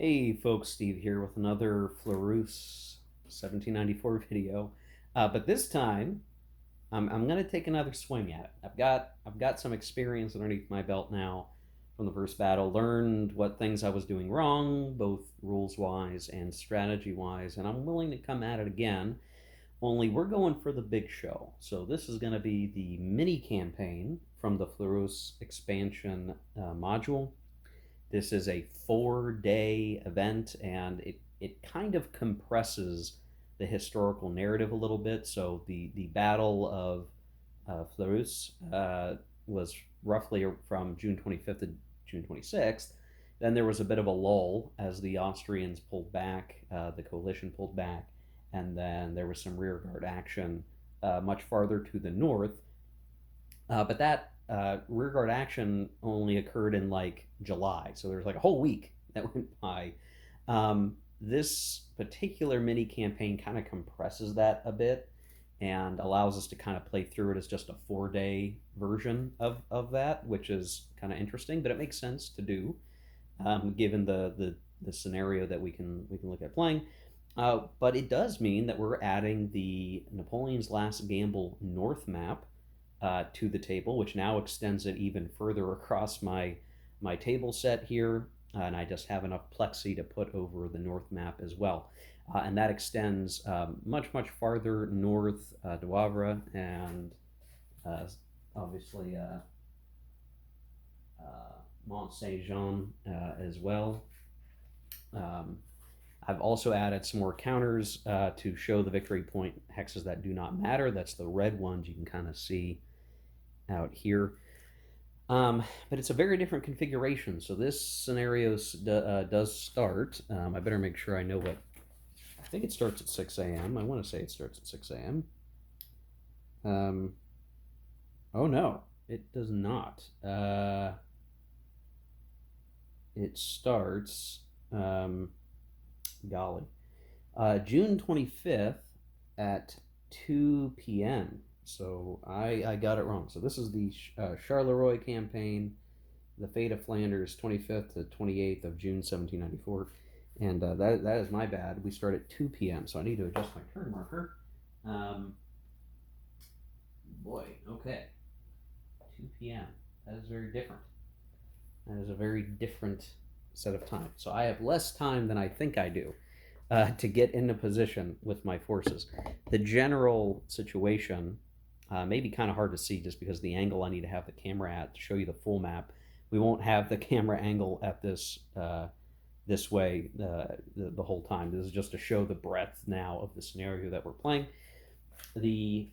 Hey folks, Steve here with another Fleurus 1794 video. But this time, I'm gonna take another swing at it. I've got some experience underneath my belt now from the first battle. Learned what things I was doing wrong, both rules wise and strategy wise, and I'm willing to come at it again. Only we're going for the big show. So this is gonna be the mini campaign from the Fleurus expansion module. This is a 4-day event, and it kind of compresses the historical narrative a little bit. So the Battle of Fleurus was roughly from June 25th to June 26th. Then there was a bit of a lull as the Austrians pulled back, the coalition pulled back, and then there was some rearguard action much farther to the north. But that rearguard action only occurred in like July, so there's like a whole week that went by. This particular mini campaign kind of compresses that a bit and allows us to kind of play through it as just a 4-day version of that, which is kind of interesting, but it makes sense to do given the scenario that we can look at playing. But it does mean that we're adding the Napoleon's Last Gamble North map to the table, which now extends it even further across my table set here. And I just have enough plexi to put over the north map as well. And that extends much farther north, Doivre, and uh, obviously Mont Saint Jean as well. Um, I've also added some more counters to show the victory point hexes that do not matter. That's the red ones you can kind of see out here. But it's a very different configuration. So this scenario does start. I better make sure I know what. I think it starts at 6 a.m. I want to say it starts at 6 a.m. Oh no, it does not. It starts. Golly, June 25th at 2 p.m. So I got it wrong. So this is the Charleroi campaign, the Fate of Flanders, 25th to 28th of June 1794. And that is my bad. We start at 2 p.m. So I need to adjust my turn marker. Boy, okay. 2 p.m. That is very different. That is a very different set of time. So I have less time than I think I do to get into position with my forces. The general situation may be kind of hard to see just because the angle I need to have the camera at to show you the full map. We won't have the camera angle at this way the whole time. This is just to show the breadth now of the scenario that we're playing. The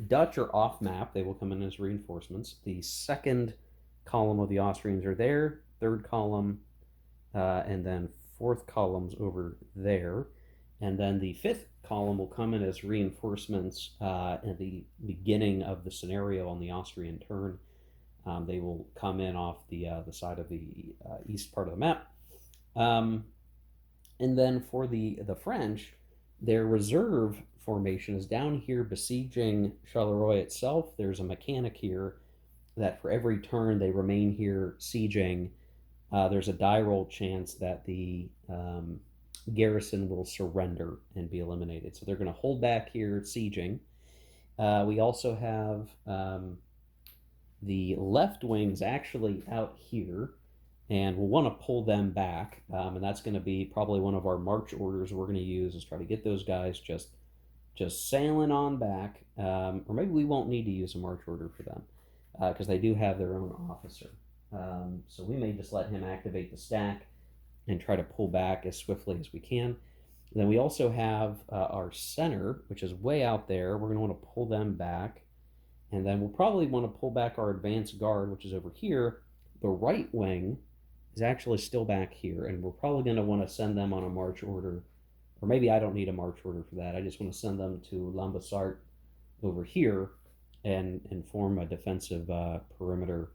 Dutch are off map. They will come in as reinforcements. The second column of the Austrians are there, third column, and then fourth column's over there. And then the fifth column will come in as reinforcements at the beginning of the scenario on the Austrian turn. They will come in off the side of the east part of the map. And then for the French, their reserve formation is down here besieging Charleroi itself. There's a mechanic here that for every turn they remain here sieging, there's a die roll chance that the garrison will surrender and be eliminated. So they're going to hold back here sieging. We also have the left wings actually out here, and we'll want to pull them back. And that's going to be probably one of our march orders we're going to use is try to get those guys just sailing on back. Or maybe we won't need to use a march order for them because they do have their own officer. So we may just let him activate the stack and try to pull back as swiftly as we can. And then we also have our center, which is way out there. We're going to want to pull them back. And then we'll probably want to pull back our advanced guard, which is over here. The right wing is actually still back here, and we're probably going to want to send them on a march order. Or maybe I don't need a march order for that. I just want to send them to Lambersart over here and form a defensive perimeter.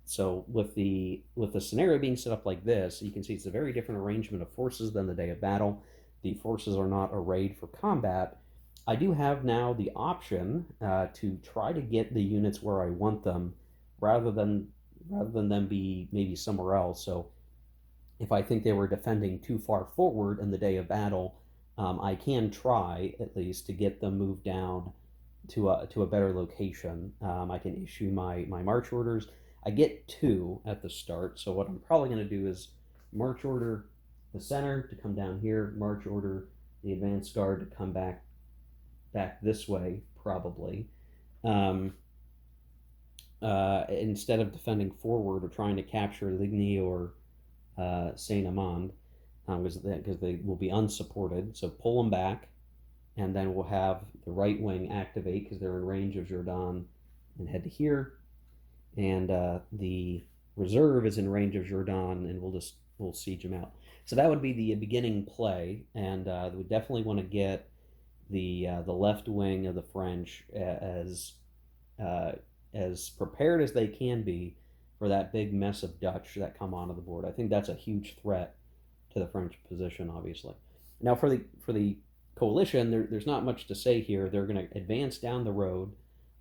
So with the scenario being set up like this, you can see it's a very different arrangement of forces than the day of battle. The forces are not arrayed for combat. I do have now the option to try to get the units where I want them, rather than them be maybe somewhere else. So If I think they were defending too far forward in the day of battle, I can try at least to get them moved down to a better location. I can issue my march orders. I get two at the start, so what I'm probably going to do is march order the center to come down here, march order the advanced guard to come back this way probably. Um, Instead of defending forward or trying to capture Ligny or Saint Amand, because they will be unsupported. So pull them back, and then we'll have the right wing activate because they're in range of Jourdan and head to here, and the reserve is in range of Jourdan, and we'll siege them out. So that would be the beginning play, and we definitely want to get the left wing of the French as prepared as they can be for that big mess of Dutch that come onto the board. I think that's a huge threat to the French position, obviously. Now for the coalition, there's not much to say here. They're going to advance down the road.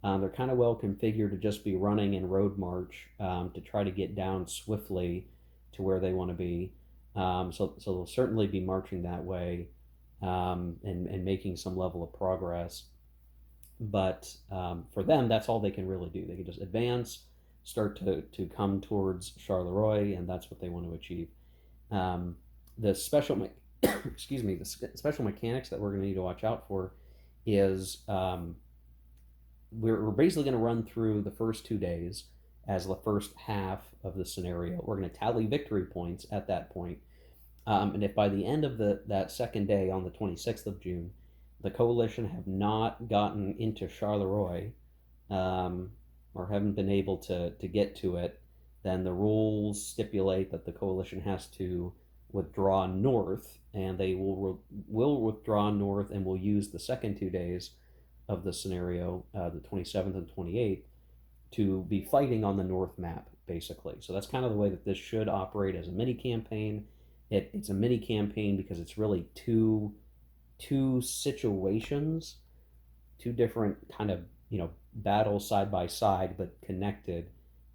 They're kind of well configured to just be running in road march to try to get down swiftly to where they want to be. So they'll certainly be marching that way and making some level of progress. But for them, that's all they can really do. They can just advance, start to come towards Charleroi, and that's what they want to achieve. The special, excuse me, the special mechanics that we're going to need to watch out for is we're basically going to run through the first 2 days as the first half of the scenario. We're going to tally victory points at that point. And if by the end of that second day on the 26th of June, the coalition have not gotten into Charleroi or haven't been able to get to it, then the rules stipulate that the coalition has to withdraw north, and they will withdraw north and will use the second 2 days of the scenario, the 27th and 28th, to be fighting on the north map, basically. So that's kind of the way that this should operate as a mini campaign. It's a mini campaign because it's really two situations, two different kind of battles side by side, but connected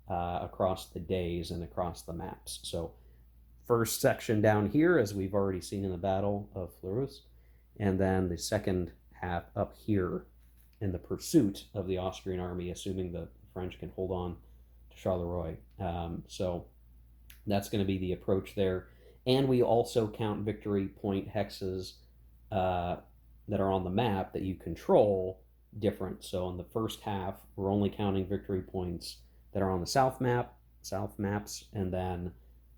across the days and across the maps. So first section down here, as we've already seen in the Battle of Fleurus, and then the second half up here in the pursuit of the Austrian army, assuming the French can hold on to Charleroi. So that's going to be the approach there. And we also count victory point hexes that are on the map that you control different. So in the first half, we're only counting victory points that are on the south maps, and then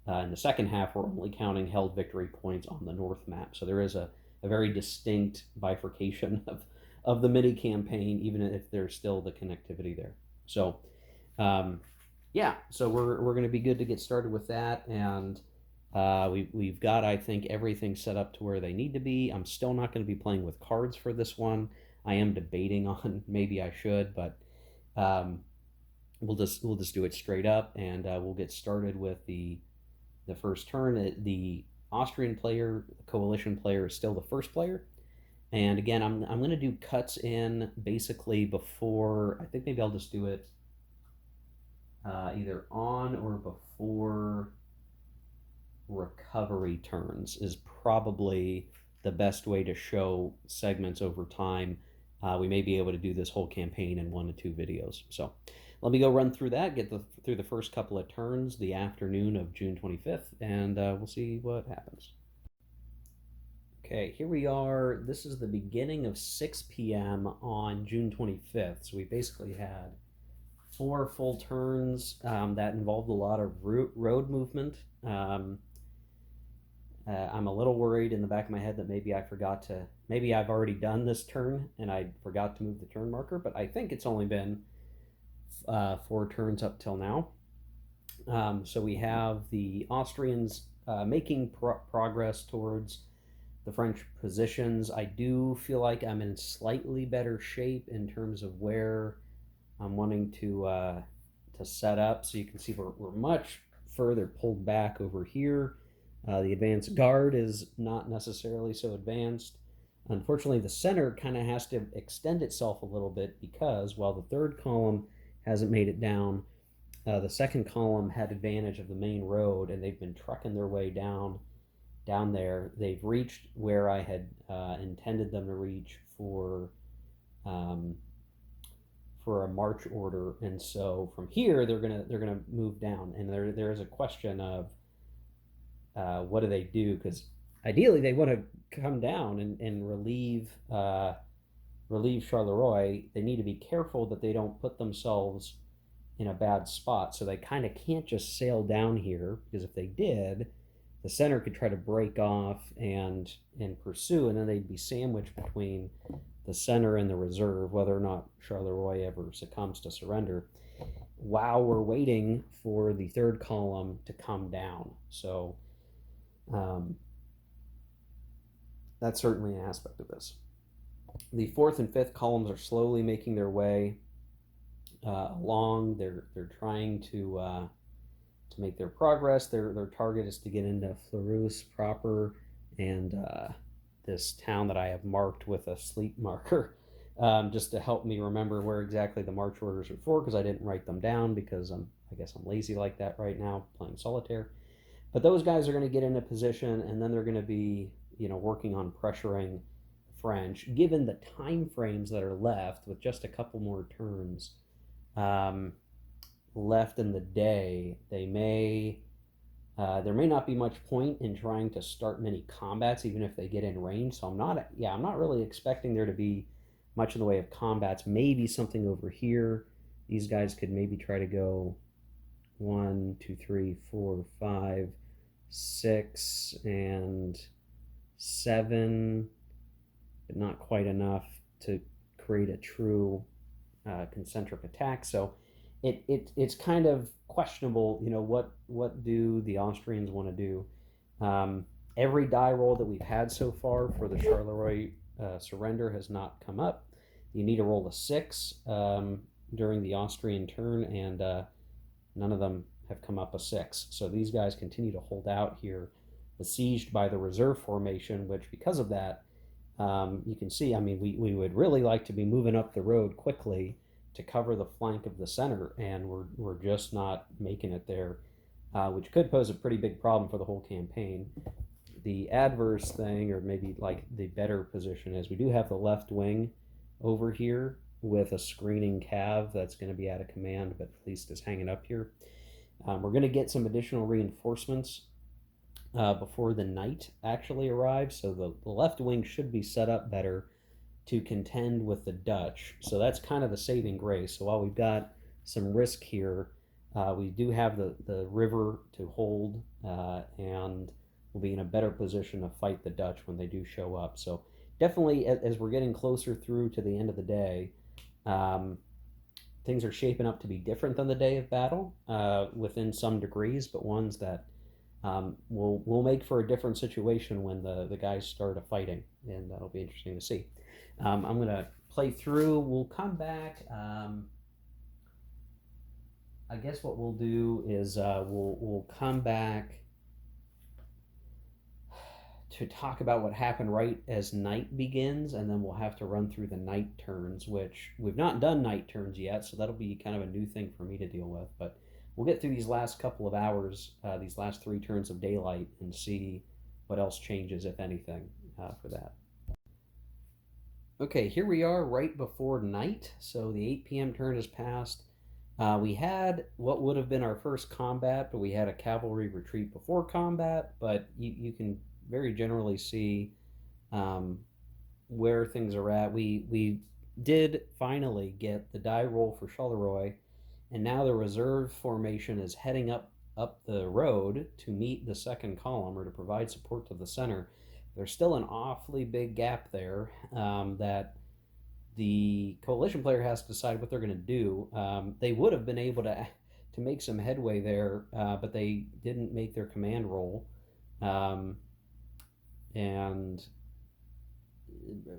in the second half, we're only counting held victory points on the north map. So there is a very distinct bifurcation of the mini campaign, even if there's still the connectivity there. So yeah, so we're going to be good to get started with that, and we've got, I think, everything set up to where they need to be. I'm still not going to be playing with cards for this one. I am debating on maybe I should, but we'll just do it straight up, and we'll get started with the first turn. The Austrian player, the coalition player, is still the first player. And again, I'm going to do cuts in basically before. I think maybe I'll just do it either on or before recovery turns is probably the best way to show segments over time. We may be able to do this whole campaign in 1 to 2 videos. So let me go run through that, get through the first couple of turns the afternoon of June 25th, and we'll see what happens. Okay, here we are. This is the beginning of 6 p.m. on June 25th. So we basically had 4 full turns that involved a lot of road movement. I'm a little worried in the back of my head that maybe I've already done this turn and I forgot to move the turn marker, but I think it's only been 4 turns up till now. So we have the Austrians making progress towards the French positions. I do feel like I'm in slightly better shape in terms of where I'm wanting to set up. So you can see we're much further pulled back over here. The advanced guard is not necessarily so advanced. Unfortunately, the center kind of has to extend itself a little bit because while the third column hasn't made it down, the second column had advantage of the main road, and they've been trucking their way down there. They've reached where I had intended them to reach um, for a march order, and so from here they're gonna move down, and there is a question of what do they do, because ideally they want to come down and relieve Charleroi. They need to be careful that they don't put themselves in a bad spot, so they kind of can't just sail down here, because if they did, the center could try to break off and pursue, and then they'd be sandwiched between the center and the reserve, whether or not Charleroi ever succumbs to surrender, while we're waiting for the third column to come down. So um, that's certainly an aspect of this. The fourth and fifth columns are slowly making their way along. They're trying to make their progress. Their target is to get into Fleurus proper, and this town that I have marked with a sleep marker, just to help me remember where exactly the march orders are for, because I didn't write them down, because I guess I'm lazy like that right now, playing solitaire. But those guys are going to get into position, and then they're going to be, working on pressuring the French. Given the time frames that are left, with just a couple more turns left in the day, there may not be much point in trying to start many combats, even if they get in range. So I'm not really expecting there to be much in the way of combats. Maybe something over here. These guys could maybe try to go 1, 2, 3, 4, 5, 6, and 7, but not quite enough to create a true concentric attack. So it's kind of questionable, what do the Austrians want to do? Every die roll that we've had so far for the Charleroi surrender has not come up. You need to roll a 6 during the Austrian turn, and none of them have come up a 6. So these guys continue to hold out here, besieged by the reserve formation, which, because of that, you can see, we would really like to be moving up the road quickly to cover the flank of the center, and we're just not making it there, which could pose a pretty big problem for the whole campaign. The adverse thing, or maybe like the better position, is we do have the left wing over here with a screening cav that's going to be out of command, but at least is hanging up here. We're going to get some additional reinforcements before the night actually arrives, so the left wing should be set up better to contend with the Dutch. So that's kind of the saving grace. So while we've got some risk here, we do have the river to hold, and we'll be in a better position to fight the Dutch when they do show up. So definitely, as we're getting closer through to the end of the day, things are shaping up to be different than the day of battle, within some degrees, but ones that will make for a different situation when the guys start fighting, and that'll be interesting to see. I'm going to play through. We'll come back. I guess what we'll do is we'll come back to talk about what happened right as night begins, and then we'll have to run through the night turns, which we've not done night turns yet, so that'll be kind of a new thing for me to deal with. But we'll get through these last couple of hours, these last 3 turns of daylight, and see what else changes, if anything, for that. Okay, here we are right before night, so the 8 p.m. turn has passed. We had what would have been our first combat, but we had a cavalry retreat before combat, but you can very generally see where things are at. We did finally get the die roll for Charleroi, and now the reserve formation is heading up the road to meet the second column, or to provide support to the center. There's still an awfully big gap there, that the coalition player has to decide what they're going to do. They would have been able to make some headway there, but they didn't make their command roll. And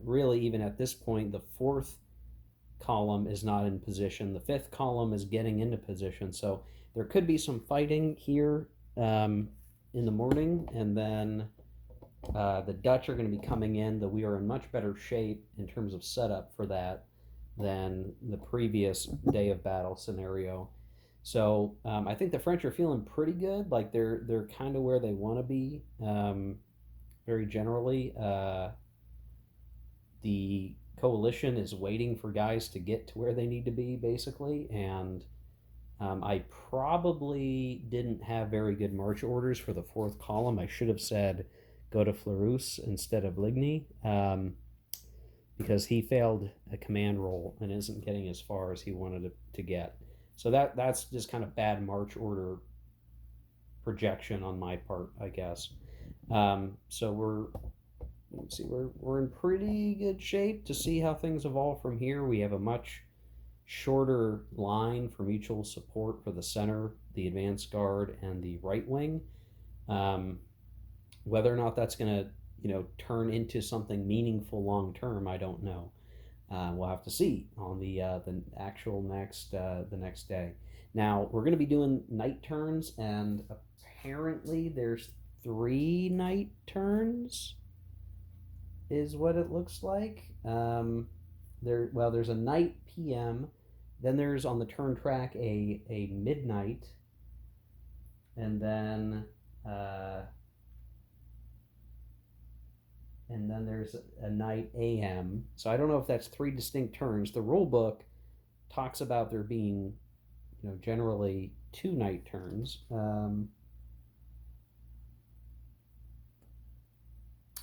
really, even at this point, the fourth column is not in position. The fifth column is getting into position. So there could be some fighting here in the morning, and then the Dutch are going to be coming in, though we are in much better shape in terms of setup for that than the previous day of battle scenario. So I think the French are feeling pretty good. Like they're kind of where they want to be. Very generally, the coalition is waiting for guys to get to where they need to be, basically. And I probably didn't have very good march orders for the fourth column. I should have said go to Fleurus instead of Ligny, because he failed a command roll and isn't getting as far as he wanted to get. So that's just kind of bad march order projection on my part, I guess. So let's see, we're in pretty good shape to see how things evolve from here. We have a much shorter line for mutual support for the center, the advanced guard, and the right wing. Um, Whether or not that's going to turn into something meaningful long term, I don't know. We'll have to see on the actual the next day. Now we're going to be doing night turns, and apparently there's 3 night turns, is what it looks like. There's a night PM, then there's on the turn track a midnight, and then uh, there's a night AM. So I don't know if that's 3 distinct turns. The rule book talks about there being, generally 2 night turns.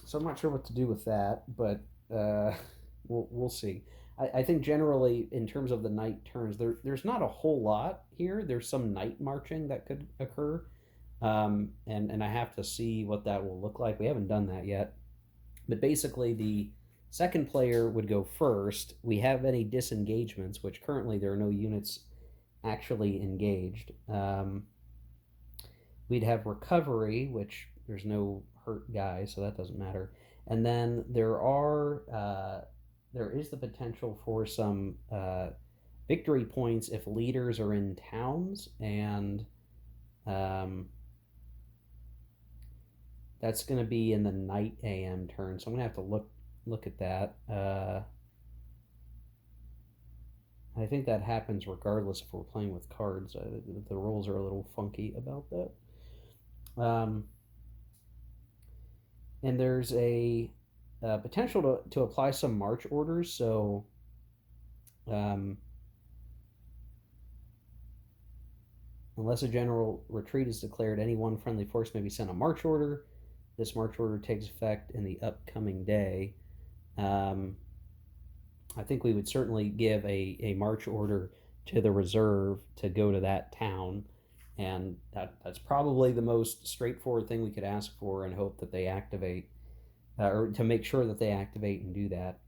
So I'm not sure what to do with that, but we'll see. I think generally, in terms of the night turns, there's not a whole lot here. There's some night marching that could occur, and I have to see what that will look like. We haven't done that yet. But basically, the second player would go first. We have any disengagements, which currently there are no units actually engaged. We'd have recovery, which there's no hurt guys, so that doesn't matter. And then there is the potential for some victory points if leaders are in towns, and that's going to be in the night AM turn. So I'm going to have to look at that. I think that happens regardless if we're playing with cards. The rules are a little funky about that. And there's a potential to apply some march orders. So unless a general retreat is declared, any one friendly force may be sent a march order. This march order takes effect in the upcoming day. I think we would certainly give a march order to the reserve to go to that town, and that's probably the most straightforward thing we could ask for and hope that they activate, or to make sure that they activate and do that.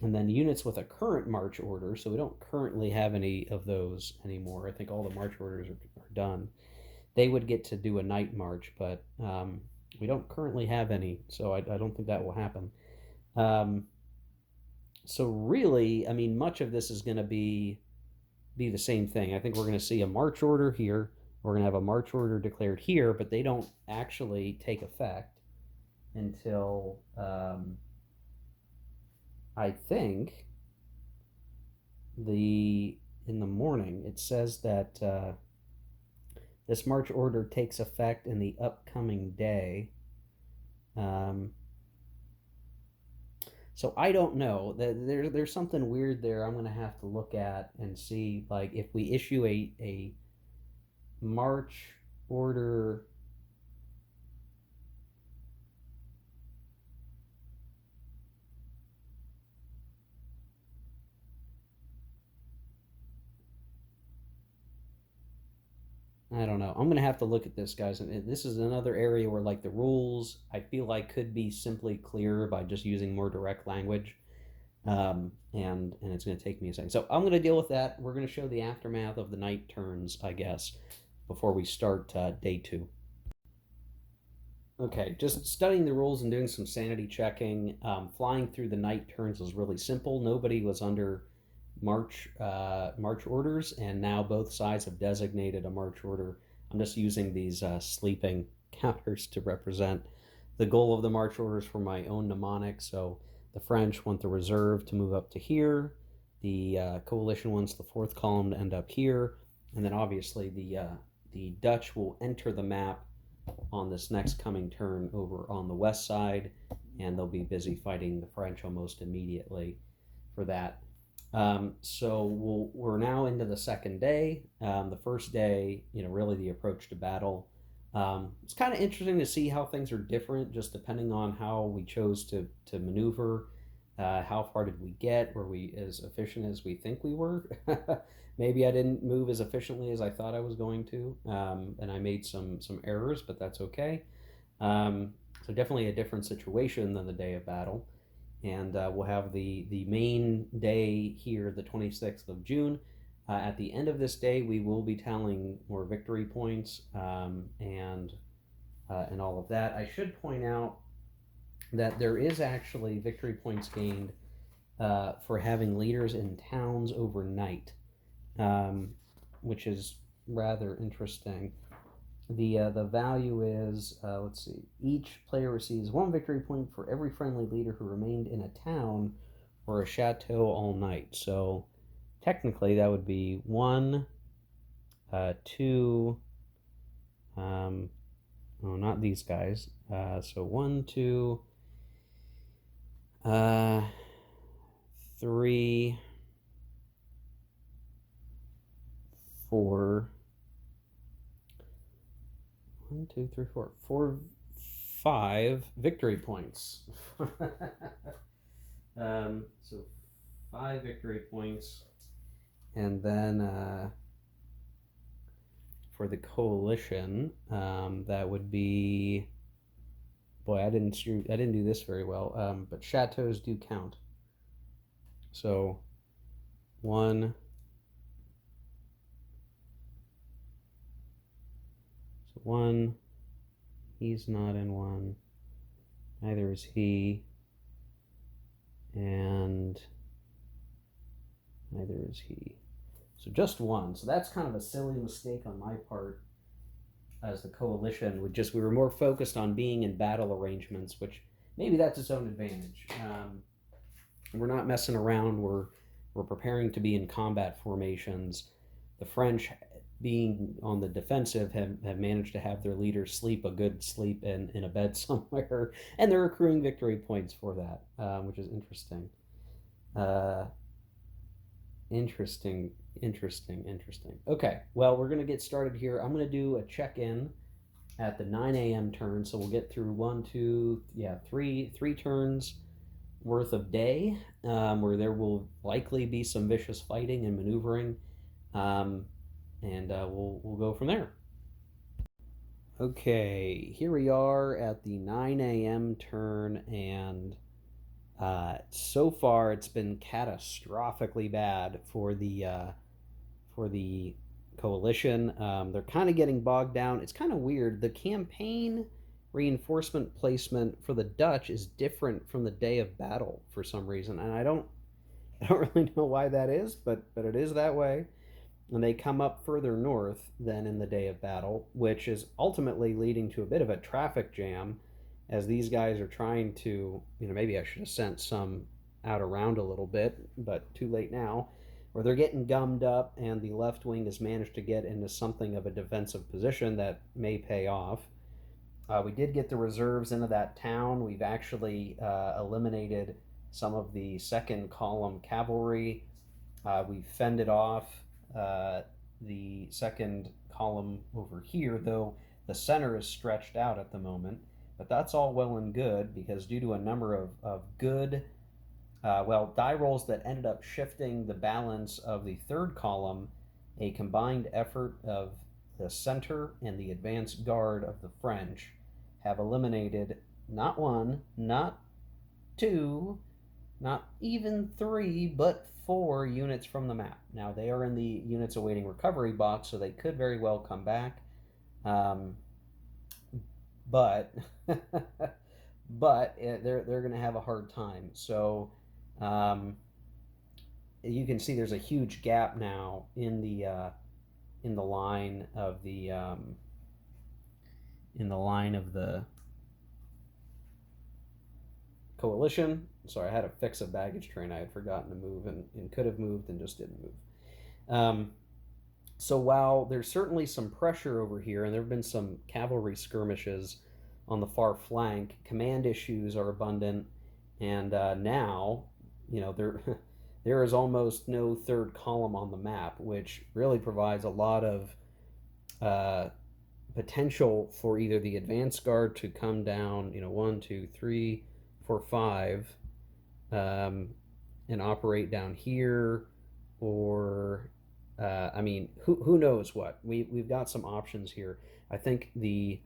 And then units with a current march order, so we don't currently have any of those anymore. I think all the march orders are done. They would get to do a night march, but we don't currently have any, so I don't think that will happen. So really, I mean, much of this is going to be the same thing. I think we're going to see a march order here. We're going to have a march order declared here, but they don't actually take effect until I think in the morning. It says that this march order takes effect in the upcoming day. So I don't know. There's something weird there. I'm gonna have to look at and see, like, if we issue a march order. I don't know. I'm gonna have to look at this, guys. And this is another area where, like, the rules I feel like could be simply clearer by just using more direct language. And it's gonna take me a second. So I'm gonna deal with that. We're gonna show the aftermath of the night turns, I guess, before we start day 2. Okay, just studying the rules and doing some sanity checking. Flying through the night turns was really simple. Nobody was under march orders, and now both sides have designated a march order. I'm just using these sleeping counters to represent the goal of the march orders for my own mnemonic. So The French want the reserve to move up to here. The coalition wants the fourth column to end up here. And then obviously the Dutch will enter the map on this next coming turn over on the west side, and they'll be busy fighting the French almost immediately for that. So we're now into the second day. The first day, really the approach to battle. It's kind of interesting to see how things are different just depending on how we chose to maneuver. How far did we get? Were we as efficient as we think we were? Maybe I didn't move as efficiently as I thought I was going to, and I made some errors, but that's okay. So definitely a different situation than the day of battle. And we'll have the main day here, the 26th of June. At the end of this day, we will be tallying more victory points and all of that. I should point out that there is actually victory points gained for having leaders in towns overnight, which is rather interesting. The value is, let's see, each player receives 1 victory point for every friendly leader who remained in a town or a chateau all night. So technically that would be 1, 2, oh, not these guys. So 1, 2, 3, 4. 1, 2, 3, 4. 4, 5 victory points. So 5 victory points, and then for the coalition, that would be. Boy, I didn't do this very well. But chateaus do count. So 1. So 1. He's not in 1. Neither is he. And neither is he. So just 1. So that's kind of a silly mistake on my part as the coalition. We were more focused on being in battle arrangements, which maybe that's its own advantage. We're not messing around. We're preparing to be in combat formations. The French, being on the defensive, have managed to have their leaders sleep a good sleep in a bed somewhere, and they're accruing victory points for that, which is interesting. Interesting. Okay, well, we're going to get started here. I'm going to do a check-in at the 9 a.m. turn, so we'll get through 3 turns worth of day, where there will likely be some vicious fighting and maneuvering, and we'll go from there. Okay, here we are at the 9 a.m. turn, and so far it's been catastrophically bad for the coalition. They're kind of getting bogged down. It's kind of weird. The campaign reinforcement placement for the Dutch is different from the day of battle for some reason, and I don't really know why that is, but it is that way. And they come up further north than in the day of battle, which is ultimately leading to a bit of a traffic jam, as these guys are trying to, maybe I should have sent some out around a little bit, but too late now, where they're getting gummed up, and the left wing has managed to get into something of a defensive position that may pay off. We did get the reserves into that town. We've actually eliminated some of the second column cavalry. We've fended off the second column over here, though the center is stretched out at the moment. But that's all well and good, because due to a number of good die rolls that ended up shifting the balance of the third column, a combined effort of the center and the advanced guard of the French have eliminated not 1, not 2, not even 3, but 4 units from the map. Now, they are in the units awaiting recovery box, so they could very well come back. But they're going to have a hard time. So you can see there's a huge gap now in the line of the coalition. Sorry, I had to fix a baggage train I had forgotten to move and could have moved and just didn't move. So while there's certainly some pressure over here, and there have been some cavalry skirmishes on the far flank, command issues are abundant, and now, there there is almost no third column on the map, which really provides a lot of uh, potential for either the advance guard to come down, 1, 2, 3, 4, 5, um, and operate down here, or I mean, who knows what? We've got some options here. I think the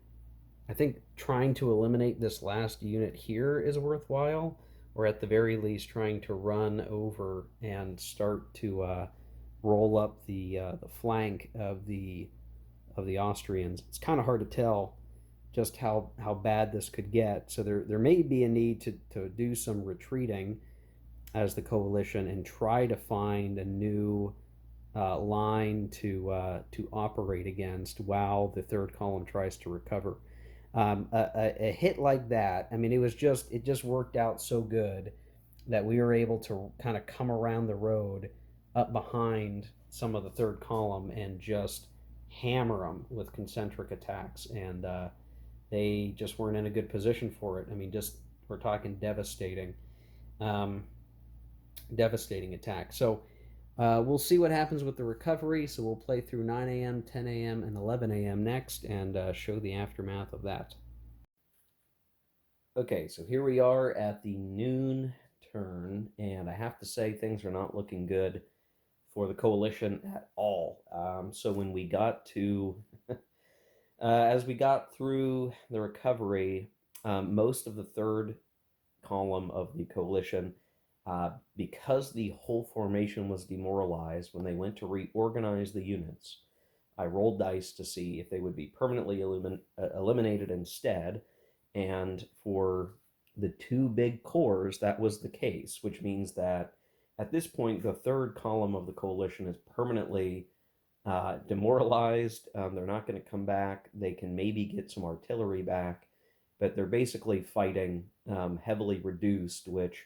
I think trying to eliminate this last unit here is worthwhile, or at the very least trying to run over and start to roll up the flank of the Austrians. It's kind of hard to tell just how bad this could get. So there may be a need to do some retreating as the coalition and try to find a new line to operate against while the third column tries to recover. A hit like that, I mean, it just worked out so good that we were able to kind of come around the road up behind some of the third column and just hammer them with concentric attacks, and they just weren't in a good position for it. I mean, just we're talking um, devastating attack. So we'll see what happens with the recovery. So we'll play through 9 a.m., 10 a.m., and 11 a.m. next, and show the aftermath of that. Okay, so here we are at the noon turn, and I have to say things are not looking good for the coalition at all. So when we got to, as we got through the recovery, most of the third column of the coalition, because the whole formation was demoralized, when they went to reorganize the units, I rolled dice to see if they would be permanently eliminated instead. And for the two big corps, that was the case, which means that at this point, the third column of the coalition is permanently demoralized. They're not going to come back. They can maybe get some artillery back, but they're basically fighting heavily reduced, which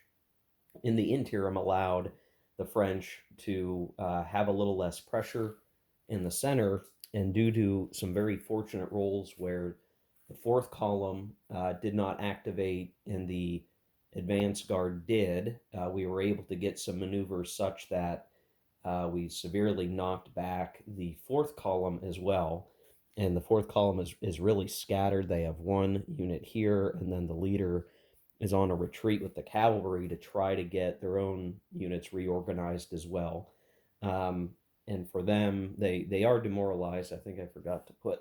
in the interim allowed the French to have a little less pressure in the center. And due to some very fortunate rolls where the fourth column did not activate and the advance guard did, we were able to get some maneuvers such that we severely knocked back the fourth column as well. And the fourth column is really scattered. They have one unit here, and then the leader is on a retreat with the cavalry to try to get their own units reorganized as well. And for them, they are demoralized. I think I forgot to put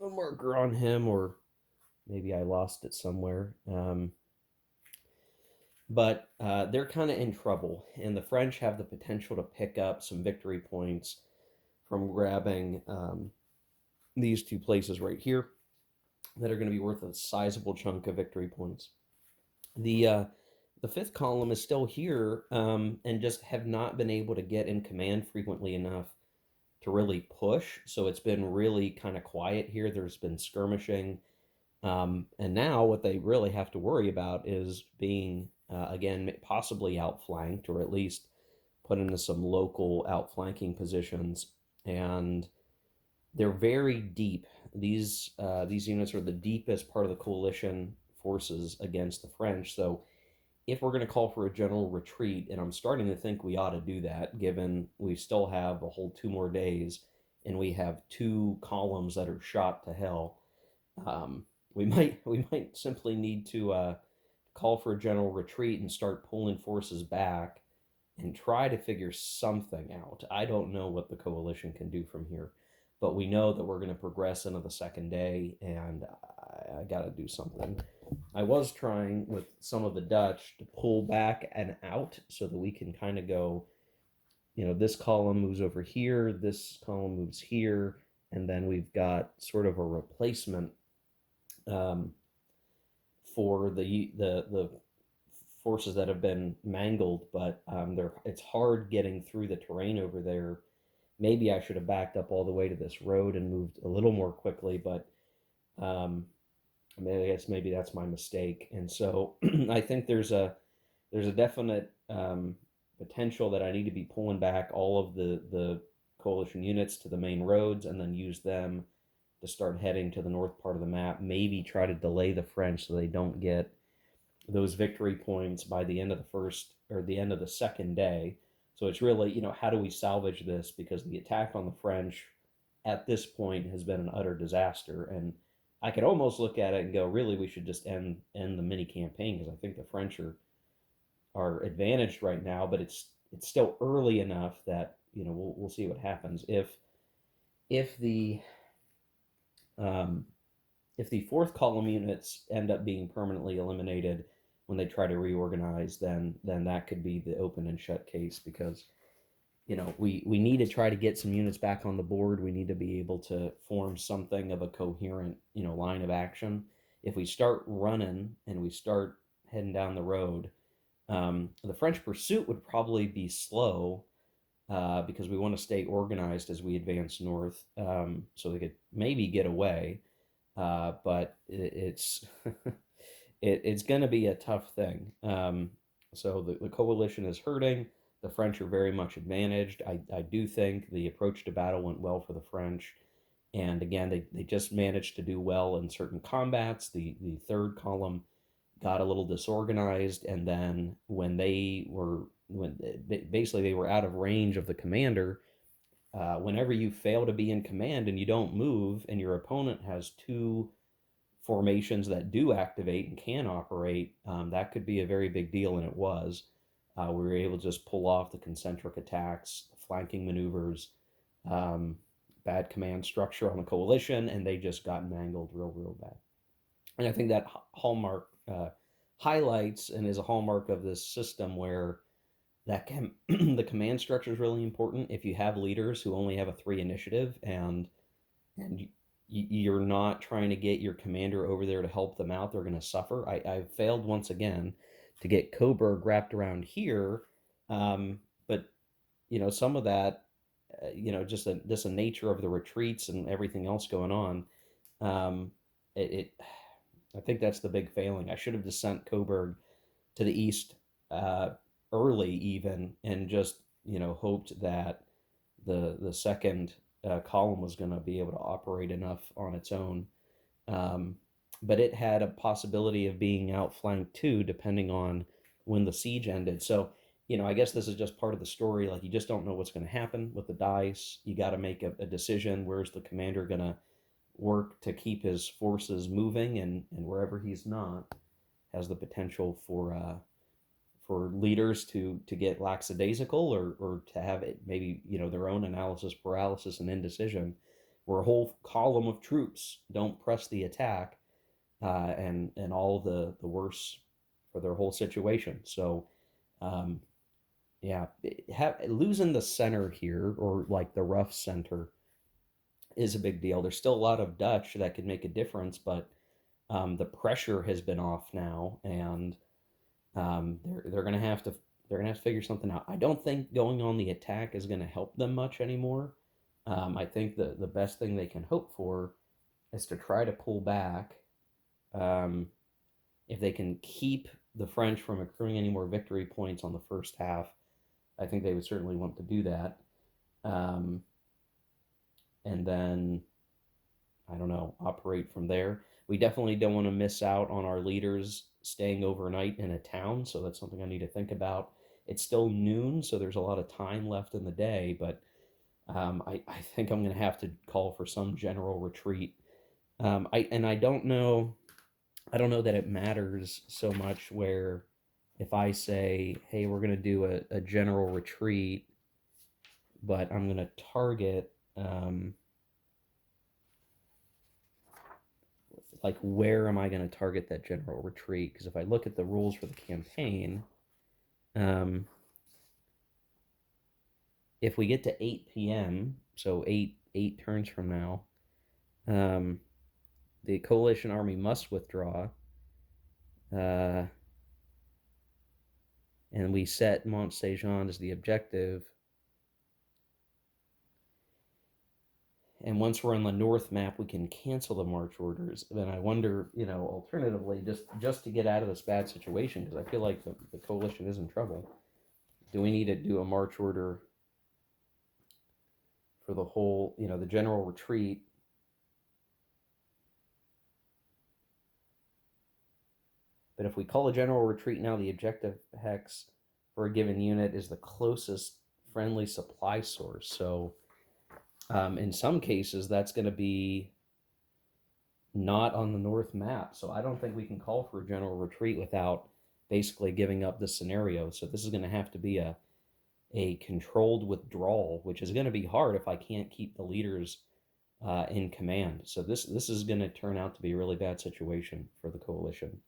a marker on him, or maybe I lost it somewhere. But they're kind of in trouble, and the French have the potential to pick up some victory points from grabbing these two places right here that are going to be worth a sizable chunk of victory points. The fifth column is still here, and just have not been able to get in command frequently enough to really push. So it's been really kind of quiet here. There's been skirmishing. And now what they really have to worry about is being, again, possibly outflanked, or at least put into some local outflanking positions. And they're very deep. These units are the deepest part of the coalition forces against the French. So if we're going to call for a general retreat, and I'm starting to think we ought to do that, given we still have a whole 2 more days, and we have 2 columns that are shot to hell, we might simply need to call for a general retreat and start pulling forces back and try to figure something out. I don't know what the coalition can do from here, but we know that we're going to progress into the second day, and I got to do something. I was trying with some of the Dutch to pull back and out so that we can kind of go, this column moves over here, this column moves here, and then we've got sort of a replacement for the forces that have been mangled, but it's hard getting through the terrain over there. Maybe I should have backed up all the way to this road and moved a little more quickly, but I guess maybe that's my mistake. And so I think there's a definite potential that I need to be pulling back all of the coalition units to the main roads and then use them to start heading to the north part of the map. Maybe try to delay the French so they don't get those victory points by the end of the first or the end of the second day. So it's really, how do we salvage this? Because the attack on the French at this point has been an utter disaster. And I could almost look at it and go, really, we should just end the mini campaign because I think the French are advantaged right now, but it's still early enough that we'll see what happens if the um, if the fourth column units end up being permanently eliminated when they try to reorganize, then that could be the open and shut case because we need to try to get some units back on the board. We need to be able to form something of a coherent line of action. If we start running and we start heading down the road, the French pursuit would probably be slow because we want to stay organized as we advance north, so they could maybe get away. But it's it's going to be a tough thing. So the coalition is hurting. The French are very much advantaged. I do think the approach to battle went well for the French. And again, they just managed to do well in certain combats. The third column got a little disorganized, and then when basically they were out of range of the commander. Whenever you fail to be in command and you don't move, and your opponent has two formations that do activate and can operate, that could be a very big deal, and it was. We were able to just pull off the concentric attacks, flanking maneuvers, um, bad command structure on the coalition, and they just got mangled real bad. And I think that hallmark highlights and is a hallmark of this system where the command structure is really important. If you have leaders who only have a 3 initiative and you're not trying to get your commander over there to help them out, they're going to suffer. I failed once again to get Coburg wrapped around here, but some of that, just the nature of the retreats and everything else going on. Um, it I think that's the big failing. I should have just sent Coburg to the east uh, early, even, and just hoped that the second column was going to be able to operate enough on its own. Um, but it had a possibility of being outflanked too, depending on when the siege ended. So, I guess this is just part of the story. Like, you just don't know what's going to happen with the dice. You got to make a decision. Where's the commander going to work to keep his forces moving, and wherever he's not, has the potential for leaders to get lackadaisical or to have it maybe their own analysis paralysis and indecision, where a whole column of troops don't press the attack, and all the worse for their whole situation. So um, yeah, losing the center here, or like the rough center, is a big deal. There's still a lot of Dutch that could make a difference, but the pressure has been off now, and they're gonna have to figure something out. I don't think going on the attack is gonna help them much anymore. I think the best thing they can hope for is to try to pull back. Um, if they can keep the French from accruing any more victory points on the first half, I think they would certainly want to do that. Um, and then I don't know, operate from there. We definitely don't want to miss out on our leaders staying overnight in a town, so that's something I need to think about. It's still noon, so there's a lot of time left in the day, but I think I'm going to have to call for some general retreat. I don't know that it matters so much where if I say, hey, we're going to do a general retreat, but I'm going to target like, where am I going to target that general retreat? Because if I look at the rules for the campaign, um, if we get to 8 p.m., so eight turns from now, um, the coalition army must withdraw, uh, and we set Mont Saint Jean as the objective. And once we're on the north map, we can cancel the march orders. And I wonder, alternatively, just to get out of this bad situation, because I feel like the coalition is in trouble. Do we need to do a march order for the whole, the general retreat? But if we call a general retreat now, the objective hex for a given unit is the closest friendly supply source. So in some cases, that's going to be not on the north map. So I don't think we can call for a general retreat without basically giving up the scenario. So this is going to have to be a controlled withdrawal, which is going to be hard if I can't keep the leaders in command. So this is going to turn out to be a really bad situation for the coalition.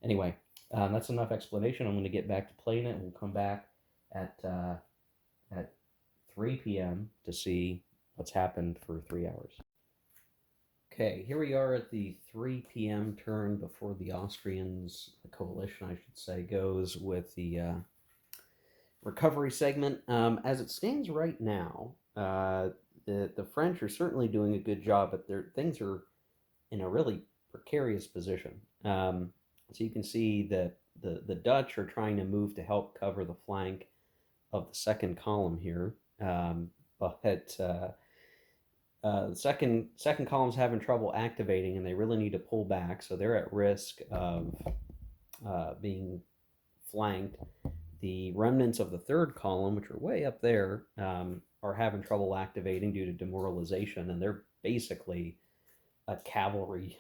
Anyway, that's enough explanation. I'm going to get back to playing it. We'll come back at 3 p.m. to see what's happened for 3 hours. Okay, here we are at the 3 p.m. turn before the Austrians, the coalition, I should say, goes with the recovery segment. As it stands right now, the French are certainly doing a good job, but things are in a really precarious position. So you can see that the Dutch are trying to move to help cover the flank of the second column here, but the second column's having trouble activating, and they really need to pull back, so they're at risk of being flanked. The remnants of the third column, which are way up there, are having trouble activating due to demoralization, and they're basically a cavalry,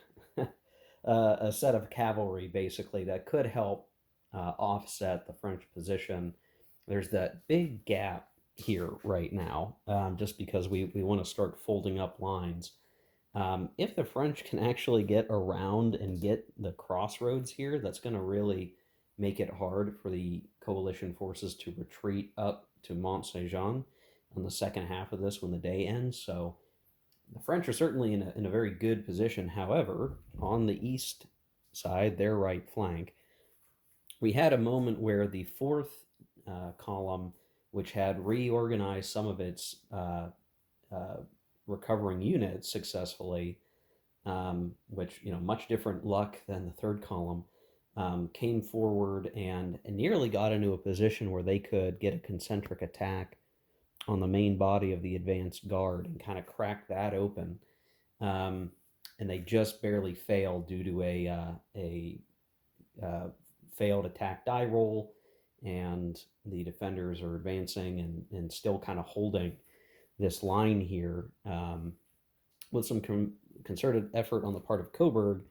a set of cavalry, basically, that could help offset the French position. There's that big gap here right now, just because we want to start folding up lines. If the French can actually get around and get the crossroads here, that's going to really make it hard for the coalition forces to retreat up to Mont Saint Jean on the second half of this when the day ends. So the French are certainly in a very good position. However, on the east side, their right flank, we had a moment where the fourth column, which had reorganized some of its recovering units successfully, which, much different luck than the third column, came forward and nearly got into a position where they could get a concentric attack on the main body of the advanced guard and kind of crack that open. And they just barely failed due to a failed attack die roll, and the defenders are advancing and still kind of holding this line here, with some concerted effort on the part of Coburg,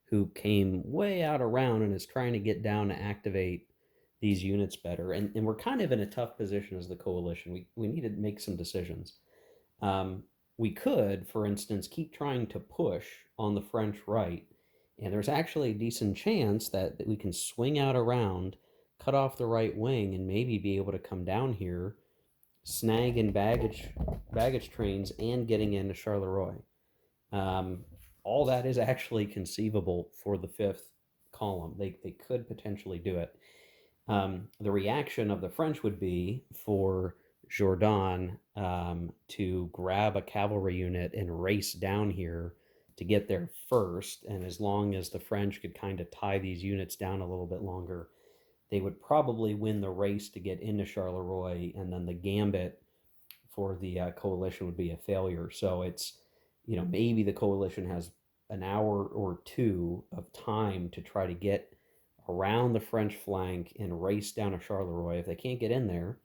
who came way out around and is trying to get down to activate these units better. And we're kind of in a tough position as the coalition. We need to make some decisions. We could, for instance, keep trying to push on the French right, and there's actually a decent chance that we can swing out around, cut off the right wing, and maybe be able to come down here, snag in baggage trains, and getting into Charleroi. All that is actually conceivable for the fifth column. They could potentially do it. The reaction of the French would be for Jourdan to grab a cavalry unit and race down here to get there first. And as long as the French could kind of tie these units down a little bit longer, they would probably win the race to get into Charleroi, and then the gambit for the coalition would be a failure. So it's, maybe the coalition has an hour or two of time to try to get around the French flank and race down to Charleroi. If they can't get in there,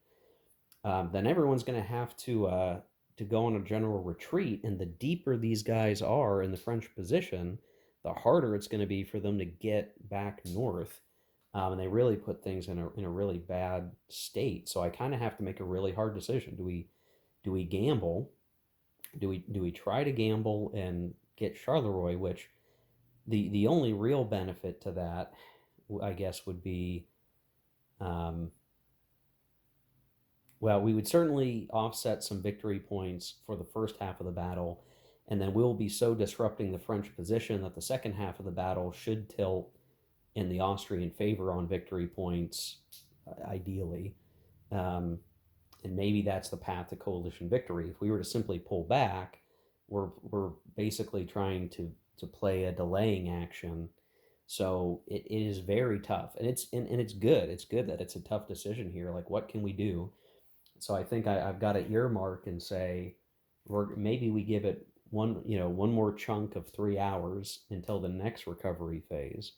then everyone's going to have to go on a general retreat. And the deeper these guys are in the French position, the harder it's going to be for them to get back north. And they really put things in a really bad state. So I kind of have to make a really hard decision. Do we gamble? Do we try to gamble and get Charleroi, which the only real benefit to that, I guess, would be, well, we would certainly offset some victory points for the first half of the battle, and then we'll be so disrupting the French position that the second half of the battle should tilt in the Austrian favor on victory points, ideally. And maybe that's the path to coalition victory. If we were to simply pull back, we're basically trying to play a delaying action. So it is very tough, and and it's good. It's good that it's a tough decision here. Like, what can we do? So I think I've got to earmark and say, maybe we give it one more chunk of 3 hours until the next recovery phase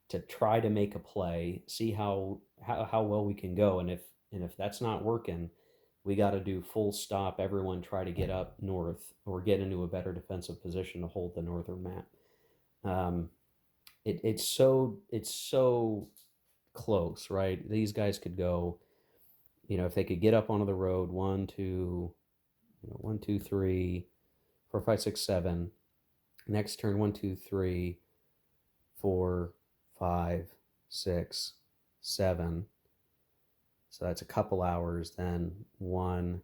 to try to make a play, see how well we can go, and if that's not working, we got to do full stop. Everyone try to get up north or get into a better defensive position to hold the northern map. Um, it's so close, right? These guys could go, if they could get up onto the road, one, two, 1, 2, 3, 4, 5, 6, 7. Next turn, 1, 2, 3, 4, 5, 6, 7. So that's a couple hours. Then 1,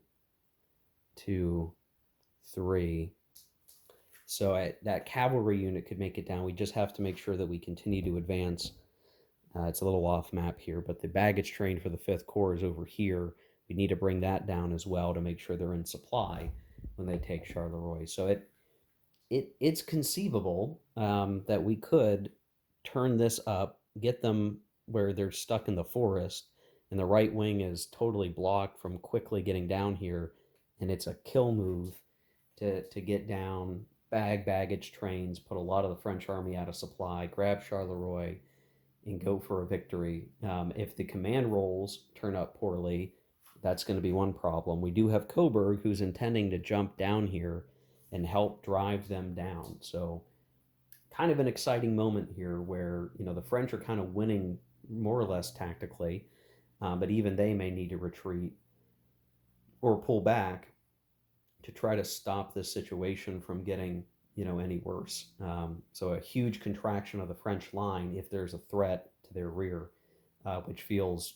2, 3. So that cavalry unit could make it down. We just have to make sure that we continue to advance. It's a little off map here, but the baggage train for the 5th Corps is over here. We need to bring that down as well to make sure they're in supply when they take Charleroi. So it's conceivable that we could turn this up, get them where they're stuck in the forest, and the right wing is totally blocked from quickly getting down here, and it's a kill move to get down, baggage trains, put a lot of the French army out of supply, grab Charleroi, and go for a victory. If the command rolls turn up poorly, that's going to be one problem. We do have Coburg, who's intending to jump down here and help drive them down. So, kind of an exciting moment here where, the French are kind of winning more or less tactically, but even they may need to retreat or pull back to try to stop this situation from getting, any worse. So a huge contraction of the French line if there's a threat to their rear, which feels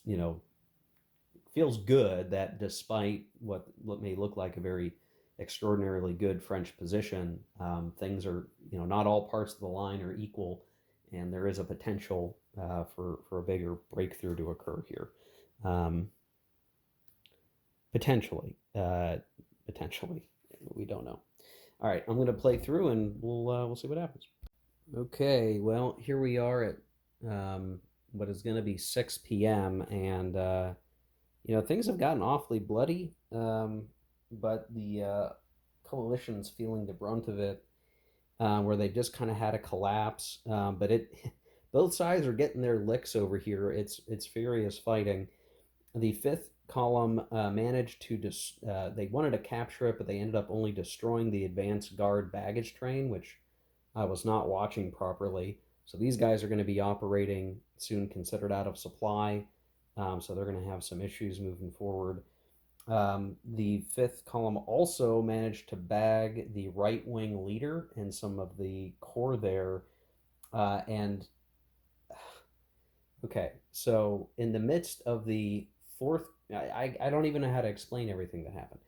good that despite what may look like a very extraordinarily good French position, things are, not all parts of the line are equal, and there is a potential for a bigger breakthrough to occur here. Potentially, potentially, we don't know. All right, I'm going to play through, and we'll see what happens. Okay, well, here we are at what is going to be 6 p.m. and things have gotten awfully bloody, but the coalition's feeling the brunt of it, where they just kind of had a collapse. But both sides are getting their licks over here. It's furious fighting. The 5th column managed to they wanted to capture it, but they ended up only destroying the advance guard baggage train, which I was not watching properly. So these guys are going to be operating soon, considered out of supply. So they're going to have some issues moving forward. The 5th column also managed to bag the right wing leader and some of the corps there. And okay, so in the midst of the 4th, I don't even know how to explain everything that happened.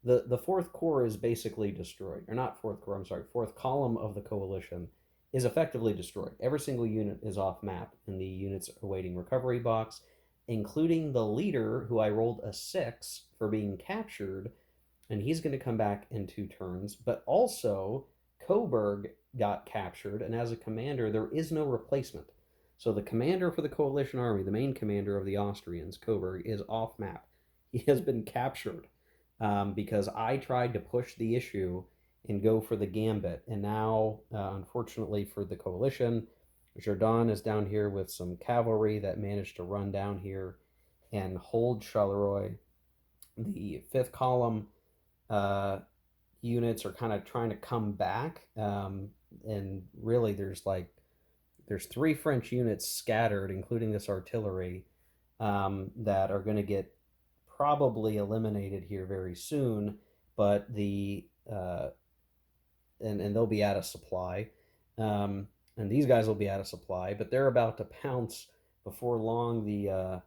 The 4th Corps is basically destroyed, or not 4th Corps, I'm sorry, 4th column of the coalition is effectively destroyed. Every single unit is off map, and the units awaiting recovery box, including the leader, who I rolled a 6 for being captured, and he's going to come back in 2 turns. But also, Coburg got captured, and as a commander, there is no replacement. So the commander for the coalition army, the main commander of the Austrians, Coburg, is off map. He has been captured because I tried to push the issue and go for the gambit. And now, unfortunately for the coalition, Jourdan is down here with some cavalry that managed to run down here and hold Charleroi. The 5th column units are kind of trying to come back. And really, there's 3 French units scattered, including this artillery, that are going to get probably eliminated here very soon. But and they'll be out of supply, and these guys will be out of supply. But they're about to pounce before long the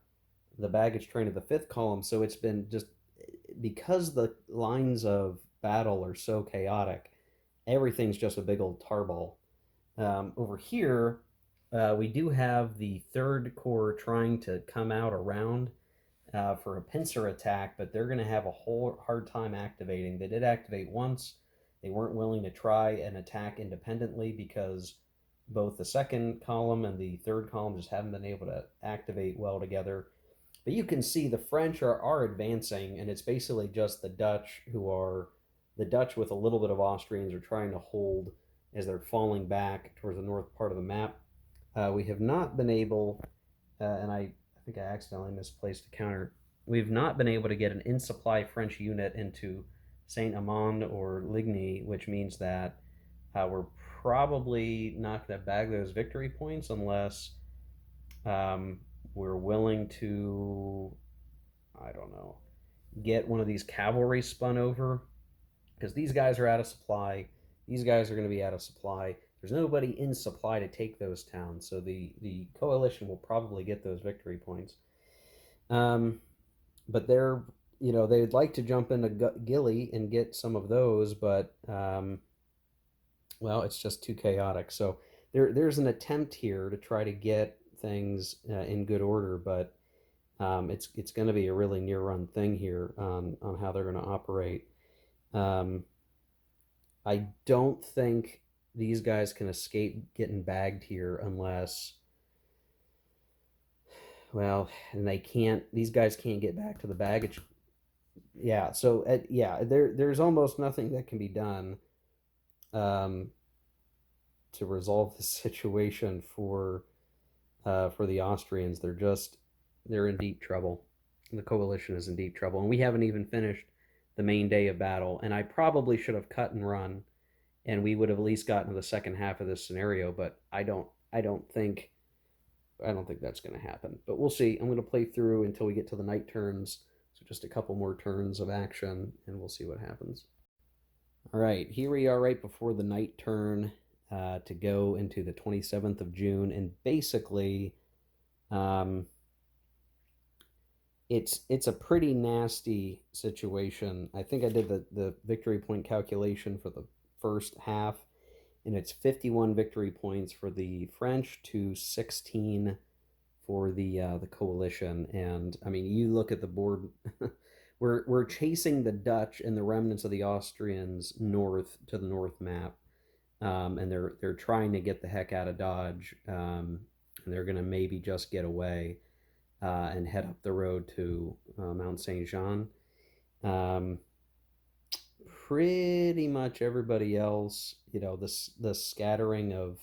baggage train of the 5th column. So it's been just because the lines of battle are so chaotic, everything's just a big old tarball. Over here, we do have the 3rd Corps trying to come out around for a pincer attack, but they're going to have a whole hard time activating. They did activate once, They weren't willing to try and attack independently because both the second column and the third column just haven't been able to activate well together. But you can see the French are advancing, and it's basically just the Dutch the Dutch with a little bit of Austrians are trying to hold as they're falling back towards the north part of the map. We have not been able, and I think I accidentally misplaced a counter. We've not been able to get an in supply French unit into Saint Amand or Ligny, which means that we're probably not going to bag those victory points unless um, we're willing to, I don't know, get one of these cavalry spun over because these guys are out of supply. These guys are going to be out of supply. There's nobody in supply to take those towns, so the coalition will probably get those victory points. Um, but they'd like to jump into Gilly and get some of those, but well, it's just too chaotic. So there's an attempt here to try to get things in good order, but it's going to be a really near run thing here on how they're going to operate. Um, I don't think these guys can escape getting bagged here unless, well, and they can't. These guys can't get back to the baggage. Yeah, so yeah, there's almost nothing that can be done um, to resolve this situation for the Austrians. They're in deep trouble. The coalition is in deep trouble, and we haven't even finished the main day of battle. And I probably should have cut and run, and we would have at least gotten to the second half of this scenario. But I don't think that's going to happen. But we'll see. I'm going to play through until we get to the night turns. So just a couple more turns of action, and we'll see what happens. All right, here we are right before the night turn to go into the 27th of June, and basically, um, it's a pretty nasty situation. I think I did the victory point calculation for the first half, and it's 51 victory points for the French to 16 for the coalition. And I mean, you look at the board. We're chasing the Dutch and the remnants of the Austrians north to the north map, and they're trying to get the heck out of Dodge, and they're gonna maybe just get away and head up the road to Mount Saint Jean. Um, Pretty much everybody else, the scattering of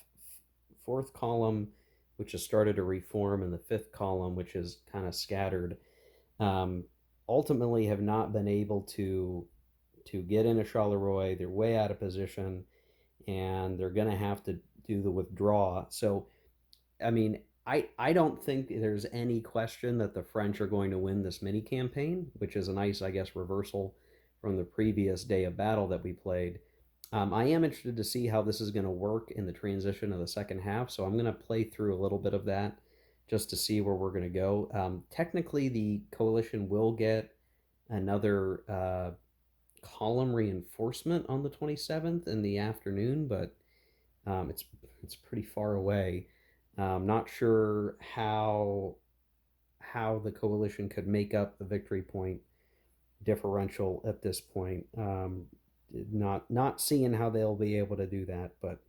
fourth column, which has started to reform, and the fifth column, which is kind of scattered, um, ultimately have not been able to get into Charleroi. They're way out of position, and they're going to have to do the withdraw. So, I mean, I don't think there's any question that the French are going to win this mini campaign, which is a nice, I guess, reversal from the previous day of battle that we played. I am interested to see how this is going to work in the transition of the second half, so I'm going to play through a little bit of that just to see where we're going to go. Technically, the coalition will get another column reinforcement on the 27th in the afternoon, but it's pretty far away. Not sure how the coalition could make up the victory point differential at this point. Not seeing how they'll be able to do that, but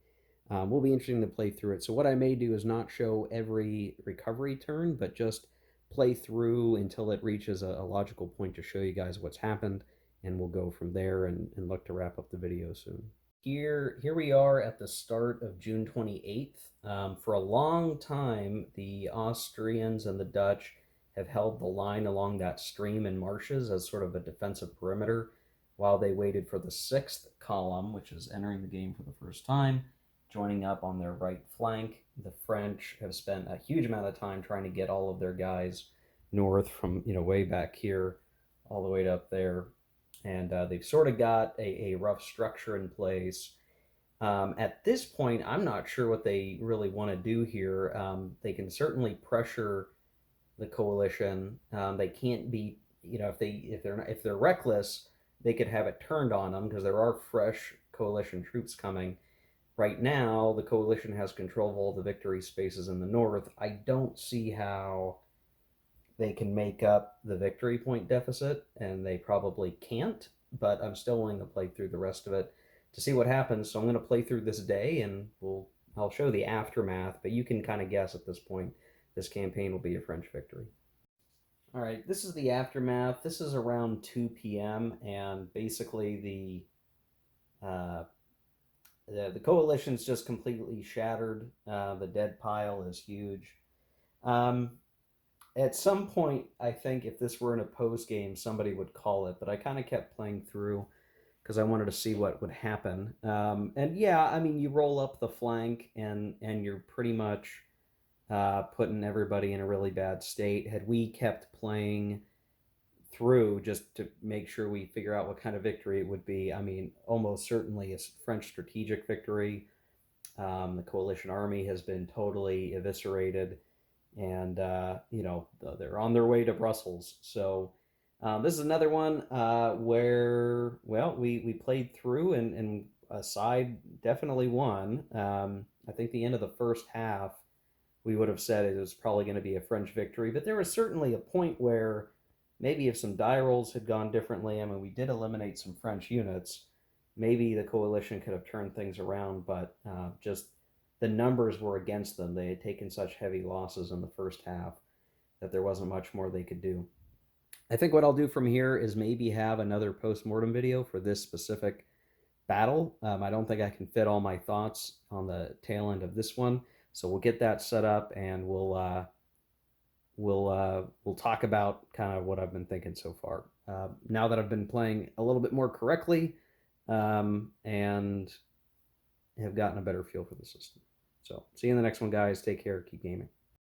will be interesting to play through it. So what I may do is not show every recovery turn, but just play through until it reaches a logical point to show you guys what's happened, and we'll go from there and look to wrap up the video soon. Here we are at the start of June 28th. For a long time, the Austrians and the Dutch have held the line along that stream and marshes as sort of a defensive perimeter while they waited for the sixth column, which is entering the game for the first time, joining up on their right flank. The French have spent a huge amount of time trying to get all of their guys north from way back here all the way up there, and they've sort of got a rough structure in place. At this point, I'm not sure what they really want to do here. They can certainly pressure the coalition. They can't be, if they're reckless, they could have it turned on them because there are fresh coalition troops coming. Right now, the coalition has control of all the victory spaces in the north. I don't see how they can make up the victory point deficit, and they probably can't, but I'm still willing to play through the rest of it. to see what happens. So I'm going to play through this day, and I'll show the aftermath. But you can kind of guess at this point, this campaign will be a French victory. All right, this is the aftermath. This is around 2 p.m. and basically the coalition's just completely shattered. The dead pile is huge. Um, at some point, I think if this were in a post game, somebody would call it, but I kind of kept playing through because I wanted to see what would happen. And yeah, I mean, you roll up the flank, and you're pretty much putting everybody in a really bad state. Had we kept playing through just to make sure we figure out what kind of victory it would be, I mean, almost certainly a French strategic victory. The coalition army has been totally eviscerated, and they're on their way to Brussels. So this is another one where, well, we played through, and a side definitely won. I think the end of the first half, we would have said it was probably going to be a French victory, but there was certainly a point where maybe if some die rolls had gone differently, I mean, we did eliminate some French units. Maybe the coalition could have turned things around, but just the numbers were against them. They had taken such heavy losses in the first half that there wasn't much more they could do. I think what I'll do from here is maybe have another post-mortem video for this specific battle. I don't think I can fit all my thoughts on the tail end of this one, so we'll get that set up, and we'll talk about kind of what I've been thinking so far. Now that I've been playing a little bit more correctly, and have gotten a better feel for the system. So see you in the next one, guys. Take care. Keep gaming.